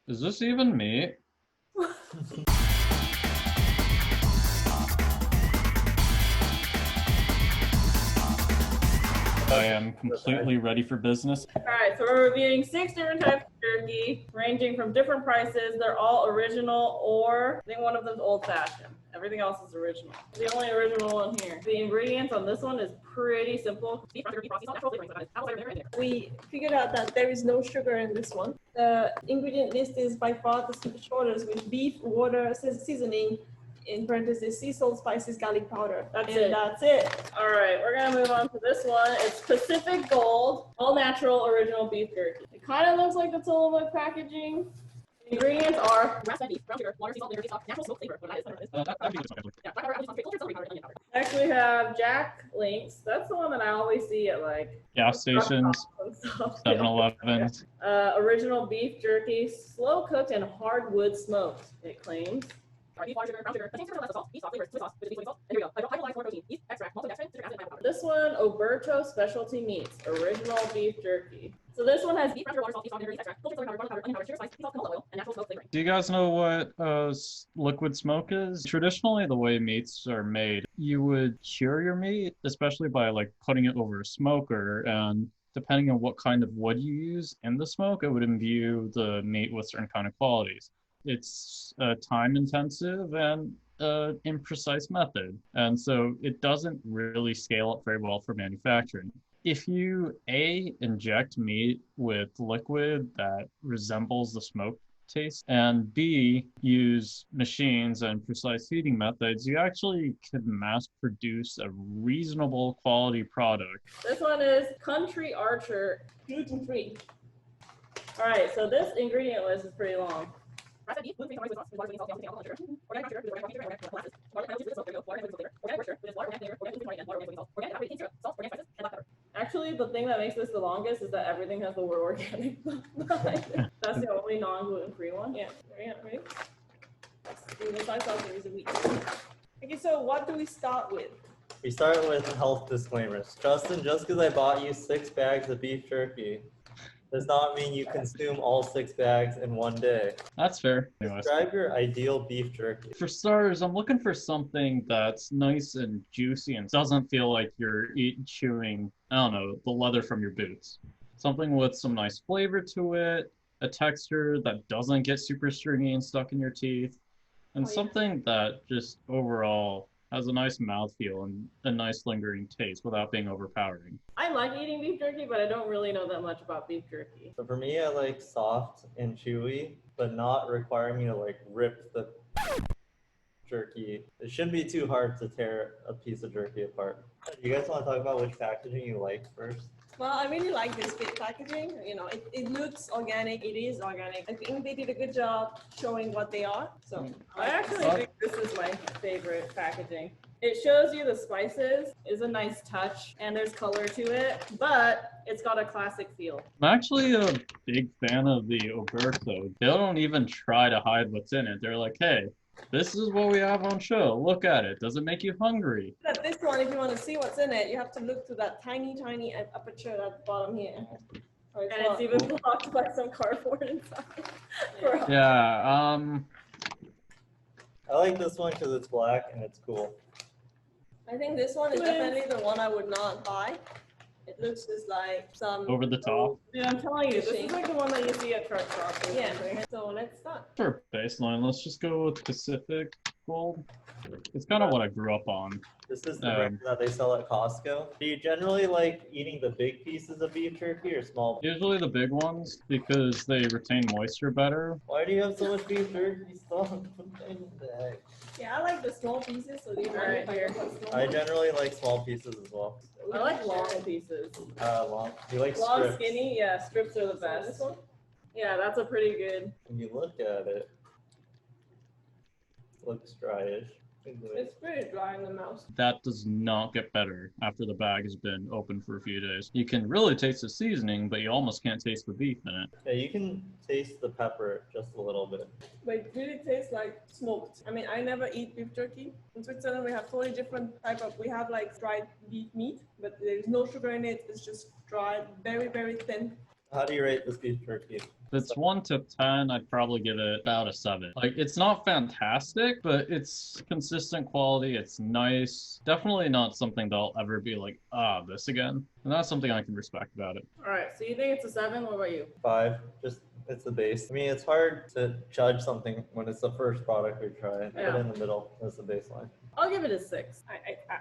Is this even meat? I am completely ready for business. Alright, so we're reviewing 6 different types of jerky, ranging from different prices. They're all original, or I think one of them's old-fashioned. Everything else is original. The only original one here. The ingredients on this one is pretty simple. We figured out that there is no sugar in this one. The ingredient list is by far the shortest, with beef, water, seasoning, in parentheses, sea salt, spices, garlic powder. That's That's it. All right, we're gonna move on to this one. It's Pacific Gold, all natural original beef jerky. It kind of looks like the Tillamook packaging. The ingredients are grass-fed beef, brown sugar, water, sea salt, vinegar, stock, natural smoke flavor. Next we have Jack Links. That's the one that I always see at like Gas stations, 7-Elevens. Original beef jerky, slow cooked and hardwood smoked, it claims. This one, Oberto Specialty Meats, original beef jerky. So this one has beef, water, salt, extract, filtered powder, onion powder, sugar, spice, sea salt, canola oil, and natural smoke flavoring. Do you guys know what liquid smoke is? Traditionally, the way meats are made, you would cure your meat, especially by like putting it over a smoker, and depending on what kind of wood you use in the smoke, it would imbue the meat with certain kind of qualities. It's time intensive and imprecise method, and so it doesn't really scale up very well for manufacturing. If you inject meat with liquid that resembles the smoke taste, and B, use machines and precise heating methods, you actually can mass produce a reasonable quality product. This one is Country Archer, gluten-free. All right, so this ingredient list is pretty long. Actually, the thing that makes this the longest is that everything has the word organic behind it. That's the only non-gluten-free one. Yeah, right. The soy sauce is a week. Okay, so what do we start with? We start with health disclaimers. Justin, just because I bought you 6 bags of beef jerky does not mean you consume all 6 bags in one day. That's fair. Anyways. Describe your ideal beef jerky. For starters, I'm looking for something that's nice and juicy and doesn't feel like you're chewing, I don't know, the leather from your boots. Something with some nice flavor to it, a texture that doesn't get super stringy and stuck in your teeth, and something that just overall has a nice mouthfeel and a nice lingering taste without being overpowering. I like eating beef jerky, but I don't really know that much about beef jerky. So for me, I like soft and chewy, but not requiring me to like rip the jerky. It shouldn't be too hard to tear a piece of jerky apart. You guys want to talk about which packaging you like first? Well, I really like this bit packaging. You know, it looks organic. It is organic. I think they did a good job showing what they are. So I actually think this is my favorite packaging. It shows you the spices, is a nice touch, and there's color to it, but it's got a classic feel. I'm actually a big fan of the Oberto. They don't even try to hide what's in it. They're like, hey, this is what we have on show. Look at it. Does it make you hungry? But this one, if you want to see what's in it, you have to look through that tiny aperture at the bottom here. And it's even blocked by some cardboard inside. Yeah, I like this one because it's black and it's cool. I think this one is definitely the one I would not buy. It looks just like some over the top. Yeah, I'm telling you, this is like the one that you see at truck stops. Yeah, so let's start. For baseline, let's just go with Pacific Gold. It's kind of what I grew up on. This is the brand that they sell at Costco. Do you generally like eating the big pieces of beef jerky or small? Usually the big ones because they retain moisture better. Why do you have so much beef jerky stuff? Yeah, I like the small pieces. So these right here. I generally like small pieces as well. I like long pieces. Long. You like long, strips. skinny? Yeah, strips are the best. This one? Yeah, that's a pretty good. When you look at it, looks dryish. It's pretty dry in the mouth. That does not get better after the bag has been open for a few days. You can really taste the seasoning, but you almost can't taste the beef in it. Yeah, you can taste the pepper just a little bit. But it really tastes like smoked. I mean, I never eat beef jerky. In Switzerland, we have totally different type of, we have like dried beef meat, but there's no sugar in it. It's just dried, very, very thin. How do you rate this beef jerky? If it's 1 to 10, I'd probably give it about a 7. Like, it's not fantastic, but it's consistent quality. It's nice. Definitely not something that I'll ever be like, this again. And that's something I can respect about it. All right, so you think it's a 7? What about you? 5. Just it's the base. I mean, it's hard to judge something when it's the first product we try. Put it in the middle. That's the baseline. I'll give it a 6.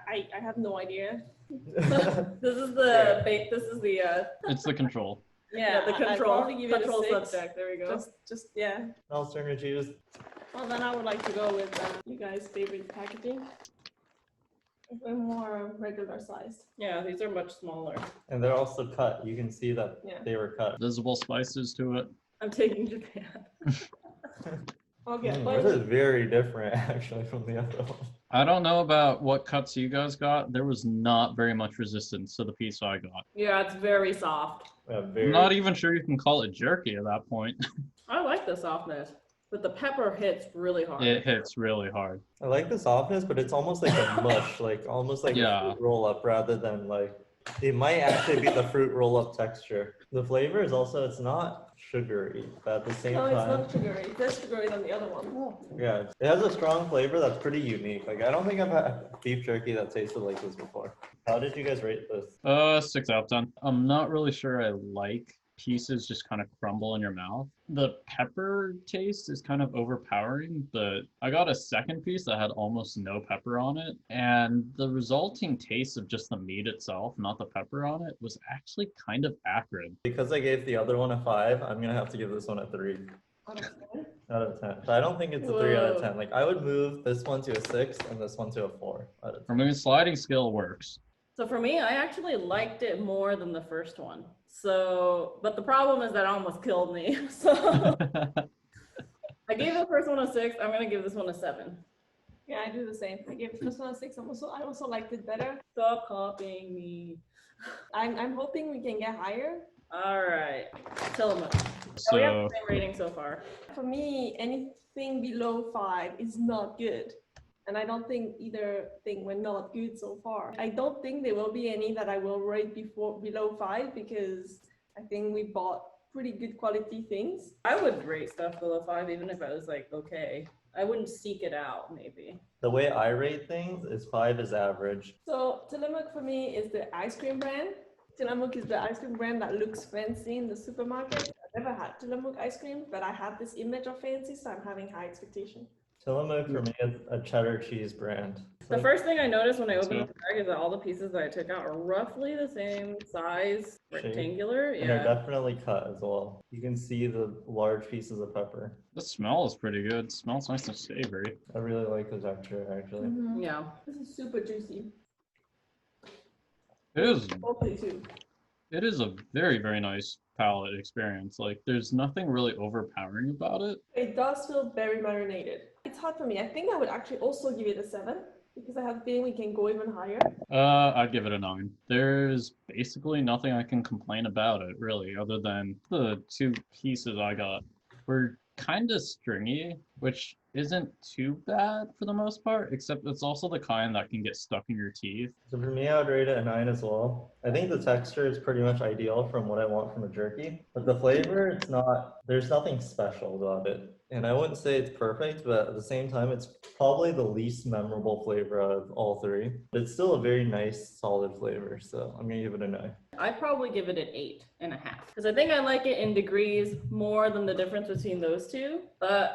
I have no idea. This is the this is the It's the control. yeah, the I'd control probably give it a control 6. subject. There we go. Just yeah. Alternative. Well, then I would like to go with you guys' favorite packaging. A more regular sized. Yeah, these are much smaller. And they're also cut. You can see that Yeah. they were cut. Visible spices to it. I'm taking Japan. Okay, This is very different actually from the other one. I don't know about what cuts you guys got. There was not very much resistance to the piece I got. Yeah, it's very soft. Yeah, I'm not even sure you can call it jerky at that point. I like the softness, but the pepper hits really hard. It hits really hard. I like the softness, but it's almost like a mush, like almost like Yeah. a fruit roll up rather than like it might actually be the fruit roll up texture. The flavor is also it's not sugary, but at the same No, it's time, not sugary. It's less sugary than the other one. yeah, it has a strong flavor that's pretty unique. Like I don't think I've had beef jerky that tasted like this before. How did you guys rate this? 6 out of 10. I'm not really sure I like pieces just kind of crumble in your mouth. The pepper taste is kind of overpowering, but I got a second piece that had almost no pepper on it, and the resulting taste of just the meat itself, not the pepper on it, was actually kind of acrid. Because I gave the other one a 5, I'm gonna have to give this one a 3 Out of 10. out of 10. But I don't think it's a 3 out of Whoa. 10. Like I would move this one to a 6 and this one to a 4 out of 10. For me, sliding scale works. So for me, I actually liked it more than the first one. So, but the problem is that it almost killed me. So I gave the first one a 6. I'm gonna give this one a 7. Yeah, I do the same. I gave the first one a 6. I also liked it better. Stop copying me. I'm hoping we can get higher. All right, Tillamook. We have So the same rating so far. For me, anything below 5 is not good. And I don't think either thing were not good so far. I don't think there will be any that I will rate below 5 because I think we bought pretty good quality things. I would rate stuff below 5 even if it was like okay. I wouldn't seek it out maybe. The way I rate things is 5 is average. So Tillamook for me is the ice cream brand. Tillamook is the ice cream brand that looks fancy in the supermarket. I've never had Tillamook ice cream, but I have this image of fancy, so I'm having high expectation. Tillamook for me is a cheddar cheese brand. The first thing I noticed when I opened So- the bag is that all the pieces that I took out are roughly the same size, Shape. rectangular. And they're Yeah. definitely cut as well. You can see the large pieces of pepper. the smell is pretty good. It smells nice and savory. I really like the texture actually. Yeah. This is super juicy. Hopefully too. It is a very, very nice palate experience. Like, there's nothing really overpowering about it. It does feel very marinated. It's hard for me. I think I would actually also give it a 7 because I have a feeling we can go even higher. I'd give it a 9. There's basically nothing I can complain about it, really, other than the 2 pieces I got were kind of stringy, which isn't too bad for the most part, except it's also the kind that can get stuck in your teeth. So for me, I would rate it a 9 as well. I think the texture is pretty much ideal from what I want from a jerky, but the flavor, it's not, there's nothing special about it. And I wouldn't say it's perfect, but at the same time, it's probably the least memorable flavor out of all 3. But it's still a very nice, solid flavor, so I'm gonna give it a 9. I'd probably give it an 8.5 because I think I like it in degrees more than the difference between those 2. But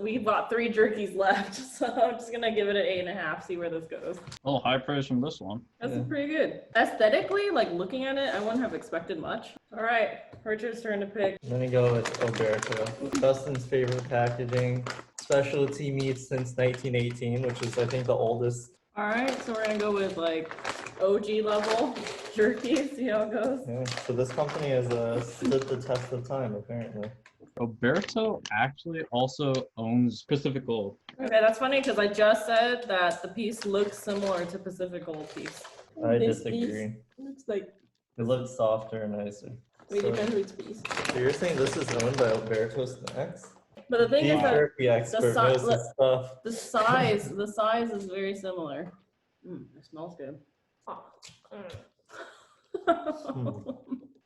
we bought 3 jerkies left, so I'm just gonna give it an 8.5. See where this goes. Oh, high praise from this one. That's Yeah. pretty good. Aesthetically, like looking at it, I wouldn't have expected much. All right, Richard's turn to pick. I'm gonna go with Oberto. Dustin's favorite packaging, specialty meats since 1918, which is I think the oldest. All right, so we're gonna go with like OG level jerky. See how it goes. Yeah. So this company has stood the test of time apparently. Roberto actually also owns Pacific Gold. Okay, that's funny because I just said that the piece looks similar to Pacific Gold piece. I This disagree. piece looks like It looks softer and nicer. we So, depend which piece. so you're saying this is owned by Alberto Snacks? But the thing is Beef that jerky expert si- knows look- this stuff. the size is very similar. It smells good. Oh, mm.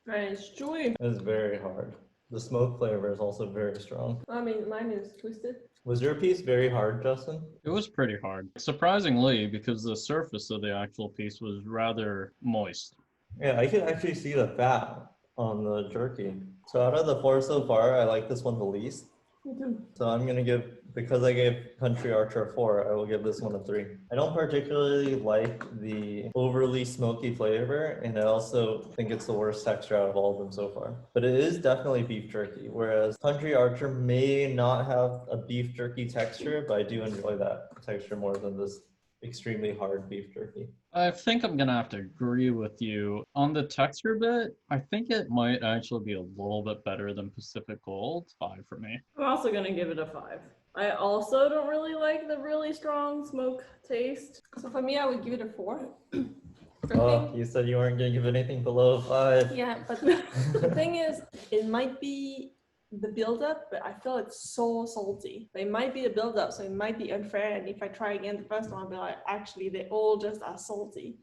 And it's chewy. It's very hard. The smoke flavor is also very strong. I mean, mine is twisted. Was your piece very hard, Justin? It was pretty hard. Surprisingly, because the surface of the actual piece was rather moist. Yeah, I can actually see the fat on the jerky. So out of the 4 so far, I like this one the least. Me too. So I'm gonna give, because I gave Country Archer a 4, I will give this one a 3. I don't particularly like the overly smoky flavor, and I also think it's the worst texture out of all of them so far. But it is definitely beef jerky, whereas Country Archer may not have a beef jerky texture, but I do enjoy that texture more than this extremely hard beef jerky. I think I'm gonna have to agree with you. On the texture bit, I think it might actually be a little bit better than Pacific Gold. 5 for me. I'm also gonna give it a 5. I also don't really like the really strong smoke taste. So for me, I would give it a 4. Oh, you said you weren't gonna give anything below a 5. Yeah, but the thing is, it might be the build-up, but I feel it's so salty. It might be the build-up, so it might be unfair. And if I try again the first one, I'll be like, actually, they all just are salty.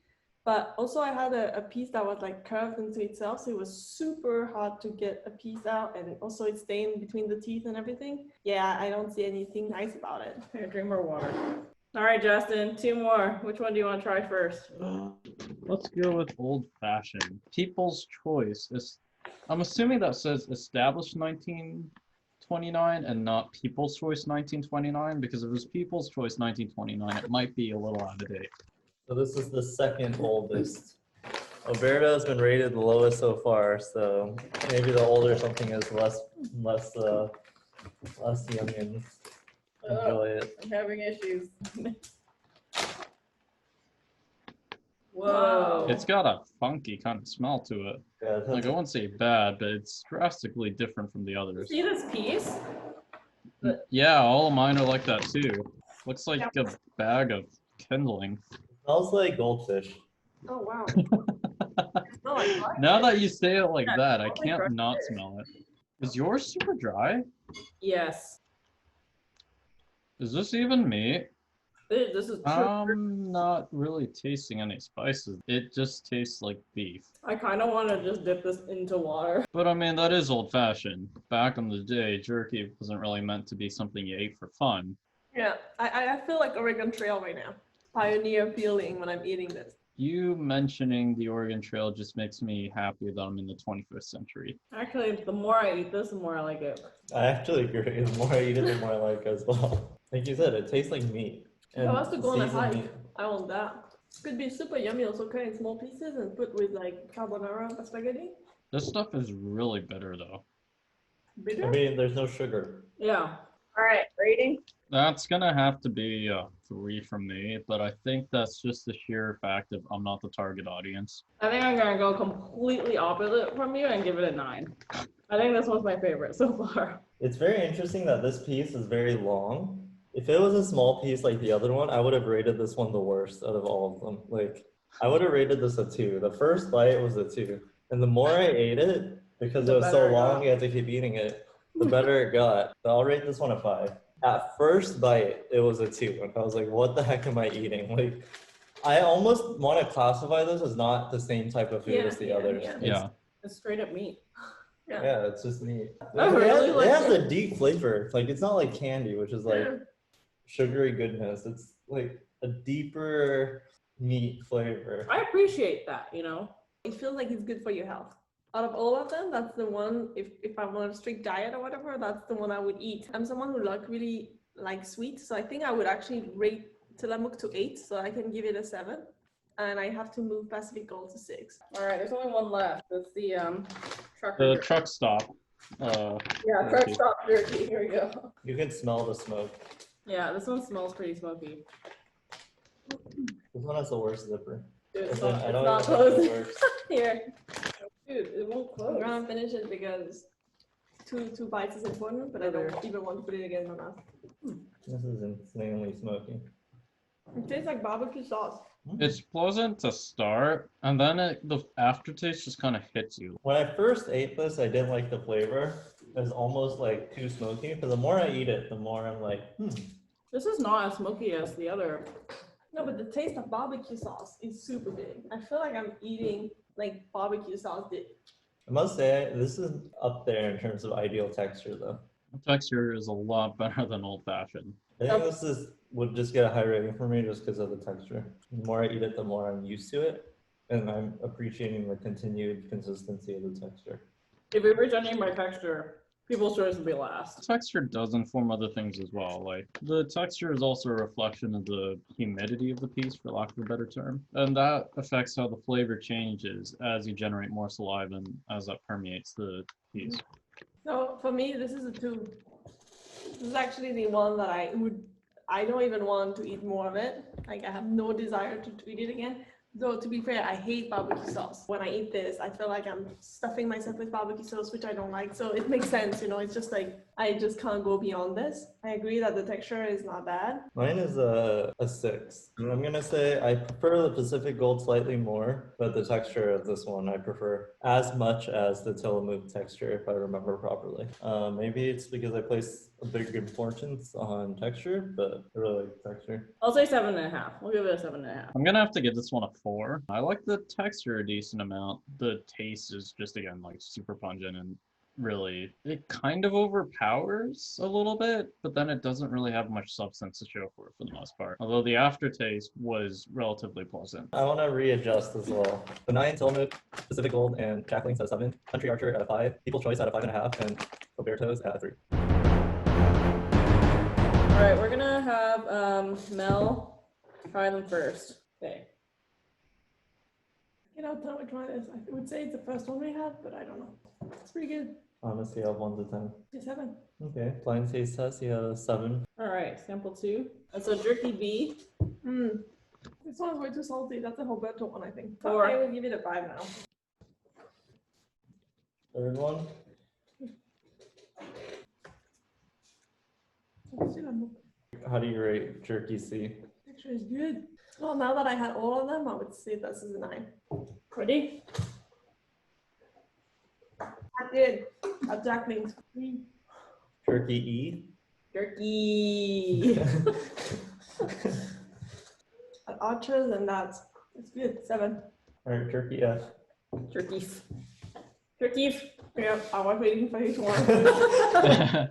But also, I had a piece that was like curved into itself, so it was super hard to get a piece out, and also it stained between the teeth and everything. Yeah, I don't see anything nice about it. Here, drink more water. All right, Justin, 2 more. Which one do you want to try first? Let's go with Old Fashioned. People's Choice. I'm assuming that says established 1929 and not People's Choice 1929, because if it was People's Choice 1929, it might be a little out of date. So this is the second oldest. Alberta has been rated the lowest so far, so maybe the older something is less youngins enjoy it. I'm having issues. Whoa. It's got a funky kind of smell to it. Yeah, it has Like, I wouldn't say bad, but it's drastically different from the others. See this piece? Yeah, all of mine are like that too. Looks like a bag of kindling. smells like goldfish. Oh, wow. No, like what? Now that you say it like that, I smells like can't dry not fish. smell it. Is yours super dry? Yes. Is this even meat? This is true. I'm not really tasting any spices. It just tastes like beef. I kind of want to just dip this into water. But I mean, that is old fashioned. Back in the day, jerky wasn't really meant to be something you ate for fun. Yeah, I feel like Oregon Trail right now. Pioneer feeling when I'm eating this. You mentioning the Oregon Trail just makes me happy that I'm in the 21st century. Actually, the more I eat this, the more I like it. I actually agree. The more I eat it, the more I like it as well. Like you said, it tastes like meat. If I was to go on a seasoned hike, meat. I want that. Could be super yummy, also cut in small pieces and put with like carbonara spaghetti. This stuff is really bitter though. Bitter? I mean, there's no sugar. Yeah. All right, rating? That's gonna have to be a 3 from me, but I think that's just the sheer fact of I'm not the target audience. I think I'm gonna go completely opposite from you and give it a 9. I think this one's my favorite so far. It's very interesting that this piece is very long. If it was a small piece like the other one, I would have rated this one the worst out of all of them. Like, I would have rated this a 2. The first bite was a 2. And the more I ate it, because it was so long, I had to keep eating it, the better it got. So I'll rate this one a 5. At first bite, it was a 2. And I was like, what the heck am I eating? Like, I almost want to classify this as not the same type of food as the others. Yeah. It's straight up meat. Yeah, it's just neat. I really it like has it. a deep flavor. Like, it's not like candy, which is like sugary goodness. It's like a deeper meat flavor. I appreciate that, you know? It feels like it's good for your health. Out of all of them, that's the one, if I'm on a strict diet or whatever, that's the one I would eat. I'm someone who really like sweet, so I think I would actually rate Tillamook to 8, so I can give it a 7. And I have to move Pacific Gold to 6. All right, there's only one left. It's the truck. The truck stop. Yeah, truck jerky. stop jerky. Here we go. You can smell the smoke. Yeah, this one smells pretty smoky. This one has the worst zipper. Dude, it's This one, not, I it's don't not even know if it closed. works. Here. Dude, it won't I'm close. gonna finish it because two bites is important, but I don't even want to put it again in my mouth. This is insanely smoky. It tastes like barbecue sauce. It's pleasant to start, and then the aftertaste just kind of hits you. When I first ate this, I didn't like the flavor. It was almost like too smoky. But the more I eat it, the more I'm like, This is not as smoky as the other. No, but the taste of barbecue sauce is super big. I feel like I'm eating like barbecue sauce dip. I must say, this is up there in terms of ideal texture, though. The texture is a lot better than old-fashioned. I think would just get a high rating for me just because of the texture. The more I eat it, the more I'm used to it, and I'm appreciating the continued consistency of the texture. If we were judging by texture, People's Choice would be last. Texture does inform other things as well. Like the texture is also a reflection of the humidity of the piece, for lack of a better term, and that affects how the flavor changes as you generate more saliva and as that permeates the piece. So for me, this is a 2. This is actually the one that I don't even want to eat more of it. Like I have no desire to eat it again. Though to be fair, I hate barbecue sauce. When I eat this, I feel like I'm stuffing myself with barbecue sauce, which I don't like. So it makes sense, you know, it's just like, I just can't go beyond this. I agree that the texture is not bad. Mine is a 6. And I'm gonna say I prefer the Pacific Gold slightly more, but the texture of this one I prefer as much as the Tillamook texture, if I remember properly. Maybe it's because I place a big importance on texture, but I really like the texture. I'll say 7.5. We'll give it a 7.5. I'm gonna have to give this one a 4. I like the texture a decent amount. The taste is just, again, like super pungent and really, it kind of overpowers a little bit, but then it doesn't really have much substance to show for it for the most part. Although the aftertaste was relatively pleasant. I want to readjust as well. The 9 Tillamook, Pacific Gold, and Jackling's at a 7, Country Archer at a 5, People's Choice at a 5.5, and Roberto's at a 3. All right, we're gonna have Mel try them first. Okay. You know, tell which one it is. I would say it's the first one we had, but I don't know. It's pretty good. Honestly, I have 1 to 10. It's 7. Okay, blind taste test, you have a 7. All right, sample 2. That's a Jerky B. This one's way too salty. That's a Roberto one, I think. 4. I will give it a 5 now. Third one. How do you rate Jerky C? Texture is good. Well, now that I had all of them, I would say this is a 9. Ready? I did. At Jackling's. Jerky E? Jerky. At Archers, and it's good. 7. Alright, Jerky F. Jerkies. Jerkies. Yeah, I was waiting for you to answer.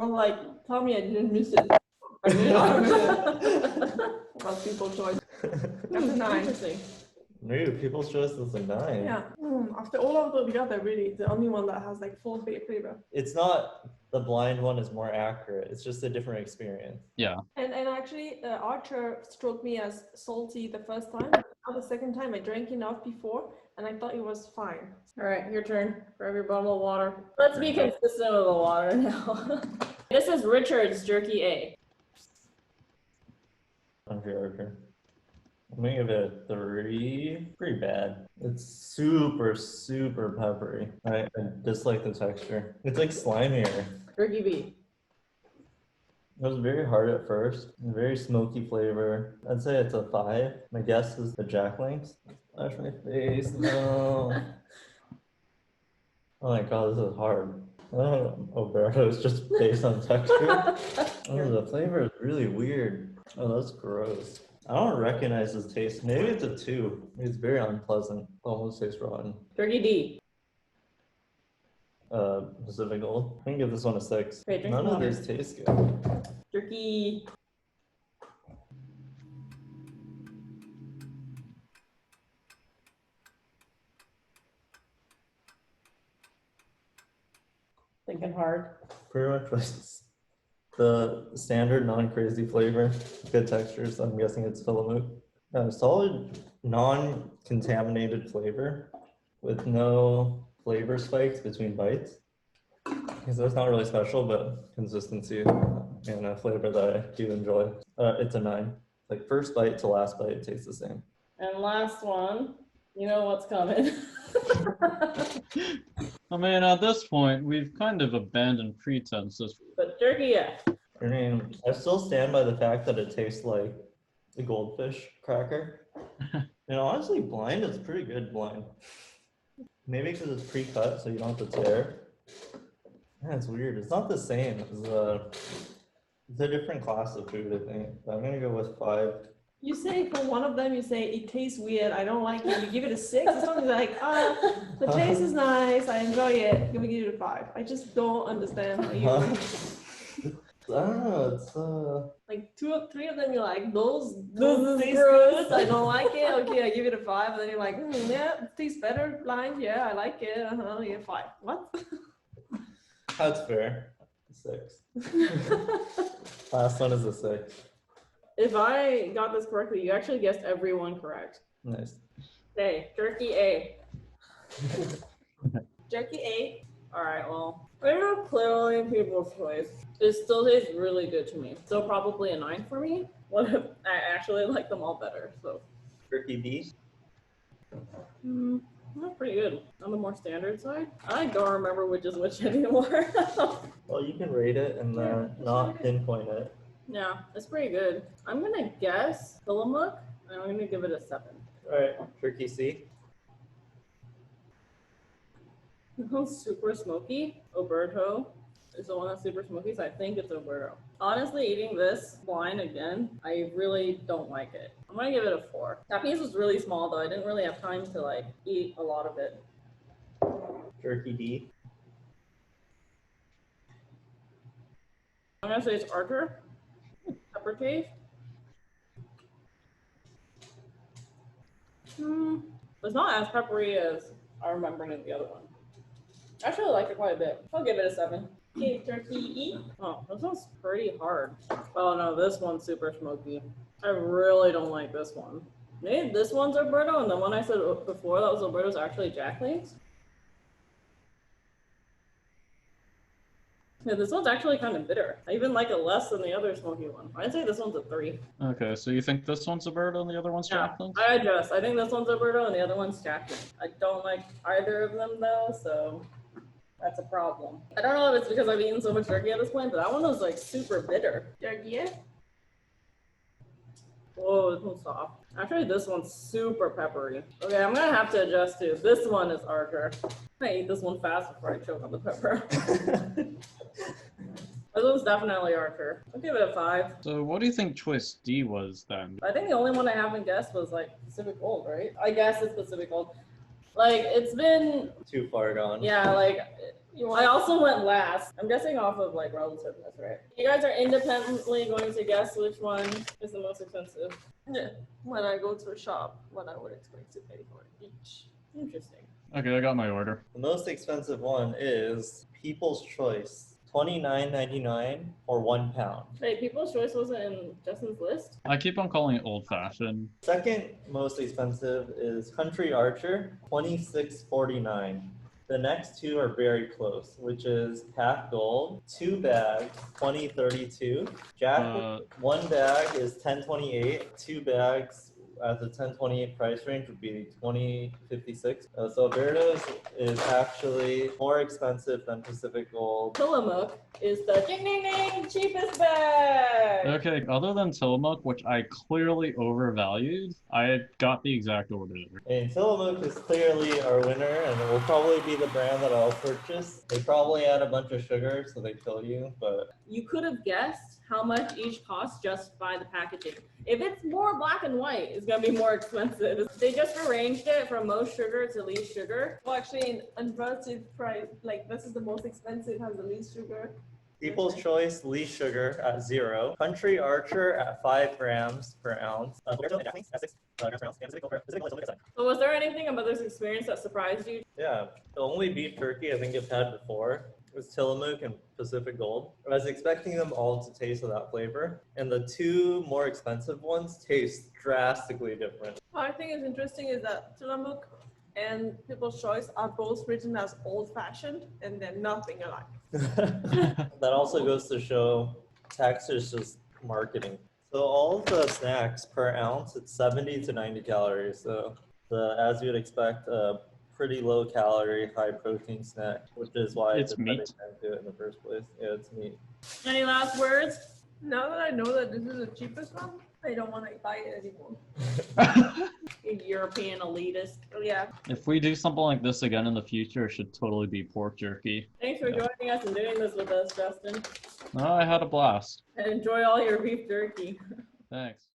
I'm like, tell me I didn't miss it. I did not miss it. That's People's Choice. That's a 9. Interesting. No, People's Choice is a 9. Yeah. After all of them together, really, it's the only one that has like full flavor. It's not the blind one is more accurate. It's just a different experience. Yeah. And actually, Archer struck me as salty the first time. Now the second time, I drank enough before, and I thought it was fine. All right, your turn. Grab your bottle of water. Let's be consistent with the water now. This is Richard's Jerky A. Country Archer. I'm gonna give it a 3. Pretty bad. It's super, super peppery. I dislike the texture. It's like slimier. Jerky B. It was very hard at first. Very smoky flavor. I'd say it's a 5. My guess is the Jacklings. Flash my face. No. Oh my god, this is hard. Alberto is just based on texture. Oh, the flavor is really weird. Oh, that's gross. I don't recognize this taste. Maybe it's a 2. It's very unpleasant. Almost tastes rotten. Jerky D. Pacific Gold. I can give this one a 6. Okay, drink None some of water. these taste good. Jerky. Thinking hard. Pretty much was the standard non-crazy flavor. Good texture, so I'm guessing it's Tillamook. Solid non-contaminated flavor with no flavor spikes between bites. So it's not really special, but consistency and a flavor that I do enjoy. It's a 9. Like first bite to last bite tastes the same. And last one, you know what's coming. I mean, at this point, we've kind of abandoned pretenses. But Jerky, yeah. I mean, I still stand by the fact that it tastes like the goldfish cracker. And honestly, blind is pretty good blind. Maybe because it's pre-cut, so you don't have to tear. Yeah, it's weird. It's not the same. It's a different class of food, I think. But I'm gonna go with 5. You say for one of them, you say it tastes weird. I don't like it. You give it a 6. This one is like, the taste is nice. I enjoy it. I'm gonna give it a 5. I just don't understand how you. I don't know. It's Like 2 or 3 of them, you're like, those This is taste gross. good. I don't like it. Okay, I give it a 5. And then you're like, yeah, it tastes better. Blind, yeah, I like it. Yeah, 5. What? that's fair. 6. Last one is a 6. If I got this correctly, you actually guessed everyone correct. Nice. Hey, Jerky A. Jerky A. Alright, well, they're clearly people's choice. It still tastes really good to me. So probably a 9 for me. What if I actually like them all better, so. Jerky B. Not pretty good. On the more standard side. I don't remember which is which anymore. Well, you can rate it and then not pinpoint it. Yeah, it's pretty good. I'm gonna guess Tillamook, and I'm gonna give it a 7. Alright, Jerky C. Super smoky. Oberto is the one that's super smoky, so I think it's Oberto. Honestly, eating this blind again, I really don't like it. I'm gonna give it a 4. That piece was really small though. I didn't really have time to like eat a lot of it. Jerky D. I'm gonna say it's Archer. Pepper taste. It's not as peppery as I remember in the other one. I actually like it quite a bit. I'll give it a 7. Okay, Jerky E. Oh, this one's pretty hard. Oh no, this one's super smoky. I really don't like this one. Maybe this one's Alberto, and the one I said before that was Alberto is actually Jacqueline's. Yeah, this one's actually kind of bitter. I even like it less than the other smoky one. I'd say this one's a 3. Okay, so you think this one's Alberto and the other one's Yeah, Jacqueline's? I adjust. I think this one's Alberto and the other one's Jacqueline. I don't like either of them though, so that's a problem. I don't know if it's because I've eaten so much jerky at this point, but that one was like super bitter. Jerky F. Whoa, this one's soft. Actually, this one's super peppery. Okay, I'm gonna have to adjust too. This one is Archer. I'm gonna eat this one fast before I choke on the pepper. This one's definitely Archer. I'll give it a 5. So what do you think choice D was then? I think the only one I haven't guessed was like Pacific Gold, right? I guess it's Pacific Gold. Like, it's been, Too far gone. yeah, like, I also went last. I'm guessing off of like relativeness, right? You guys are independently going to guess which one is the most expensive. Yeah. When I go to a shop, what I would expect to pay for each. Interesting. Okay, I got my order. The most expensive one is People's Choice. $29.99 or £1. Wait, People's Choice wasn't in Justin's list? I keep on calling it old fashioned. Second most expensive is Country Archer, $26.49. The next two are very close, which is Pack Gold, 2 bags, $20.32. Jack, 1 bag is $10.28. 2 bags at the $10.28 price range would be $20.56. So Alberto's is actually more expensive than Pacific Gold. Tillamook is the ding ding ding cheapest bag. Okay, other than Tillamook, which I clearly overvalued, I got the exact order. And Tillamook is clearly our winner, and it will probably be the brand that I'll purchase. They probably add a bunch of sugar, so they kill you, but You could have guessed how much each costs just by the packaging. If it's more black and white, it's gonna be more expensive. They just arranged it from most sugar to least sugar. Well, actually, in relative price, like this is the most expensive, has the least sugar. People's Choice, least sugar at 0. Country Archer at 5 grams per ounce. So was there anything about this experience that surprised you? Yeah, the only beef jerky I think I've had before was Tillamook and Pacific Gold. I was expecting them all to taste of that flavor, and the 2 more expensive ones taste drastically different. What I think is interesting is that Tillamook and People's Choice are both written as old-fashioned, and they're nothing alike. That also goes to show text is just marketing. So all of the snacks per ounce, it's 70 to 90 calories. So as you would expect, a pretty low calorie, high protein snack, which is why It's meat. I do it in the first place. Yeah, it's meat. Any last words? Now that I know that this is the cheapest one, I don't want to buy it anymore. You European elitist. Oh yeah. If we do something like this again in the future, it should totally be pork jerky. Thanks for joining us and doing this with us, Justin. No, I had a blast. And enjoy all your beef jerky. Thanks.